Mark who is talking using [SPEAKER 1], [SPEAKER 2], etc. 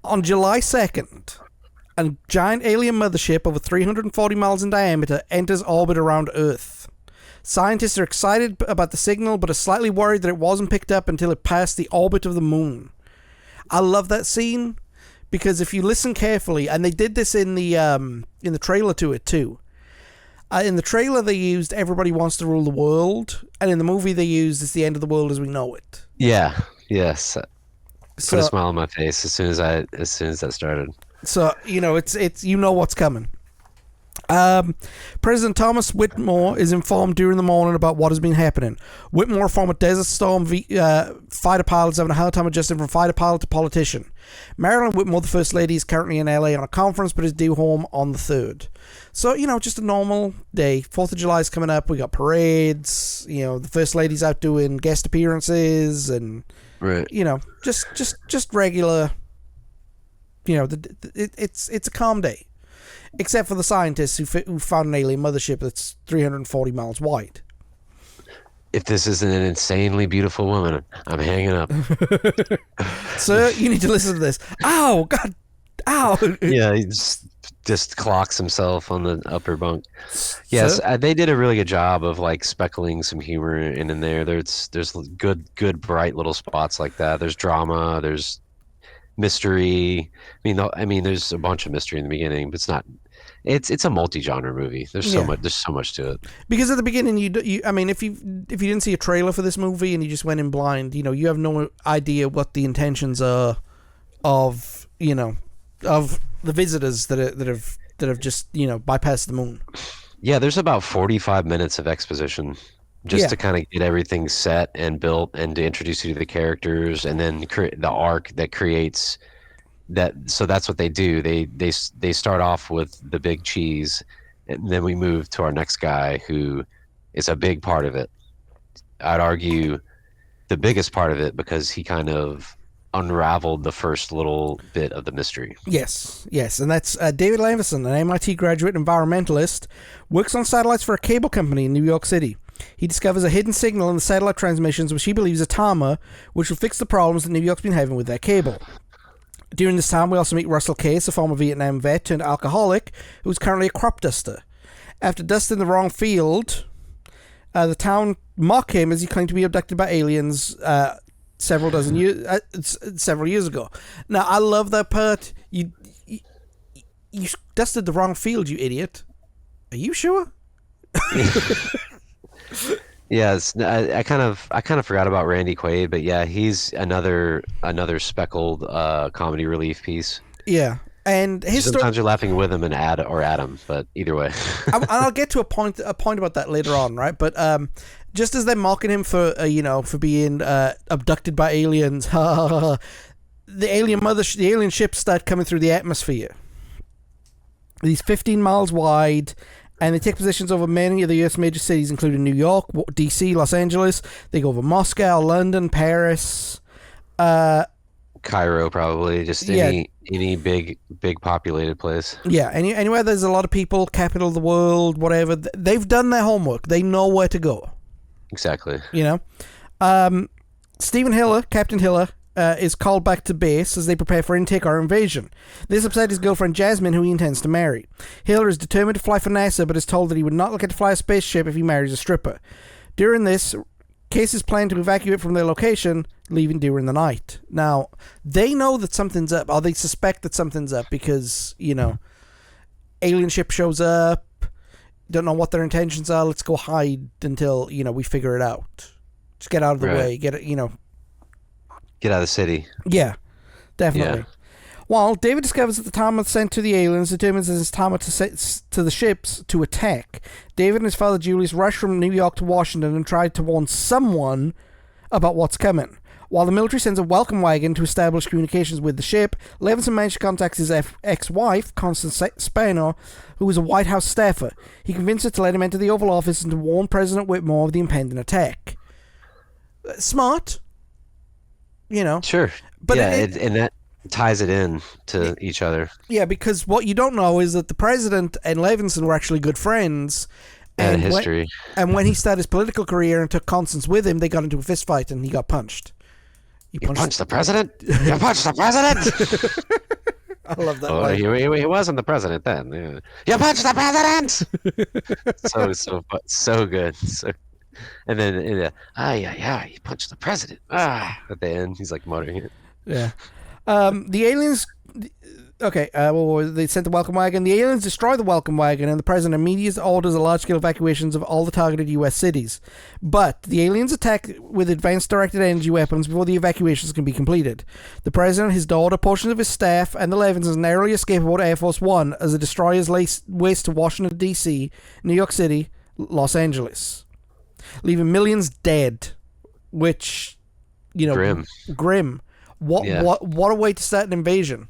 [SPEAKER 1] On July 2nd, a giant alien mothership over 340 miles in diameter enters orbit around Earth. Scientists are excited about the signal, but are slightly worried that it wasn't picked up until it passed the orbit of the moon. I love that scene because if you listen carefully, and they did this in the trailer to it too. In the trailer, they used "Everybody Wants to Rule the World," and in the movie, they used "It's the End of the World as We Know It."
[SPEAKER 2] Yeah. Yes. Put a smile on my face as soon as that started.
[SPEAKER 1] So it's you know what's coming. President Thomas Whitmore is informed during the morning about what has been happening. Whitmore, former Desert Storm fighter pilot, is having a hard time adjusting from fighter pilot to politician. Marilyn Whitmore, the First Lady, is currently in LA on a conference, but is due home on the 3rd. So, just a normal day. 4th of July is coming up. We got parades. The First Lady's out doing guest appearances and,
[SPEAKER 2] right.
[SPEAKER 1] Just regular. It's a calm day. Except for the scientists who found an alien mothership that's 340 miles wide.
[SPEAKER 2] If this isn't an insanely beautiful woman, I'm hanging up.
[SPEAKER 1] Sir, you need to listen to this. Ow, God, ow.
[SPEAKER 2] Yeah, he just clocks himself on the upper bunk. Yes, they did a really good job of speckling some humor in there. There's good bright little spots like that. There's drama. There's mystery. I mean, there's a bunch of mystery in the beginning, but it's not. It's a multi-genre movie. There's so much. There's so much to it. Because
[SPEAKER 1] at the beginning, if you didn't see a trailer for this movie and you just went in blind, you have no idea what the intentions are of the visitors that have just bypassed the moon.
[SPEAKER 2] Yeah, there's about 45 minutes of exposition just to kind of get everything set and built and to introduce you to the characters and then the arc that creates that. So that's what they do. They start off with the big cheese, and then we move to our next guy who is a big part of it. I'd argue the biggest part of it because he kind of unraveled the first little bit of the mystery.
[SPEAKER 1] Yes, and that's David Levinson, an MIT graduate environmentalist, works on satellites for a cable company in New York City. He discovers a hidden signal in the satellite transmissions which he believes is a timer, which will fix the problems that New York's been having with their cable. During this time, we also meet Russell Case, a former Vietnam vet turned alcoholic, who's currently a crop duster. After dusting the wrong field, the town mock him as he claimed to be abducted by aliens several years ago. Now, I love that part. You dusted the wrong field, you idiot. Are you sure?
[SPEAKER 2] Yes, I kind of forgot about Randy Quaid, but yeah, he's another speckled comedy relief piece.
[SPEAKER 1] Yeah, and
[SPEAKER 2] sometimes you're laughing with him and at him, but either way.
[SPEAKER 1] I'll get to a point about that later on, right? But just as they're mocking him for being abducted by aliens, the alien ships start coming through the atmosphere. These 15 miles wide. And they take positions over many of the Earth's major cities, including New York, DC, Los Angeles. They go over Moscow, London, Paris.
[SPEAKER 2] Cairo, probably. Just any big populated place.
[SPEAKER 1] Yeah, anywhere there's a lot of people, capital of the world, whatever. They've done their homework. They know where to go.
[SPEAKER 2] Exactly.
[SPEAKER 1] Stephen Hiller, Captain Hiller, is called back to base as they prepare for intake or invasion. This upset his girlfriend Jasmine, who he intends to marry. Hiller is determined to fly for NASA, but is told that he would not get to fly a spaceship if he marries a stripper. During this, Case is planning to evacuate from their location, leaving during the night. Now, they know that something's up, or they suspect that something's up because, alien ship shows up, don't know what their intentions are, let's go hide until, we figure it out. Just get out of the way, get it,
[SPEAKER 2] Get out of the city.
[SPEAKER 1] Yeah, definitely. Yeah. While David discovers that the timer sent to the aliens determines that it's timer to the ships to attack, David and his father Julius rush from New York to Washington and try to warn someone about what's coming. While the military sends a welcome wagon to establish communications with the ship, Levinson manages to contact his ex-wife, Constance Spano, who is a White House staffer. He convinces her to let him enter the Oval Office and to warn President Whitmore of the impending attack. Smart.
[SPEAKER 2] Sure. But and that ties it in to each other.
[SPEAKER 1] Yeah, because what you don't know is that the president and Levinson were actually good friends.
[SPEAKER 2] And history.
[SPEAKER 1] When he started his political career and took Constance with him, they got into a fist fight and he got punched.
[SPEAKER 2] You punched the president? You punched the president?
[SPEAKER 1] I love that
[SPEAKER 2] Oh,
[SPEAKER 1] line.
[SPEAKER 2] he wasn't the president then. Yeah. You punched the president! So good. And then, yeah, he punched the president. At the end, he's like muttering it.
[SPEAKER 1] Yeah. The aliens. Okay, well, they sent the welcome wagon. The aliens destroy the welcome wagon, and the president immediately orders a large-scale evacuations of all the targeted U.S. cities. But the aliens attack with advanced directed energy weapons before the evacuations can be completed. The president, his daughter, portions of his staff, and the Levins narrowly escape aboard Air Force One as the destroyers waste to Washington, D.C., New York City, Los Angeles, leaving millions dead, which,
[SPEAKER 2] Grim.
[SPEAKER 1] What a way to start an invasion.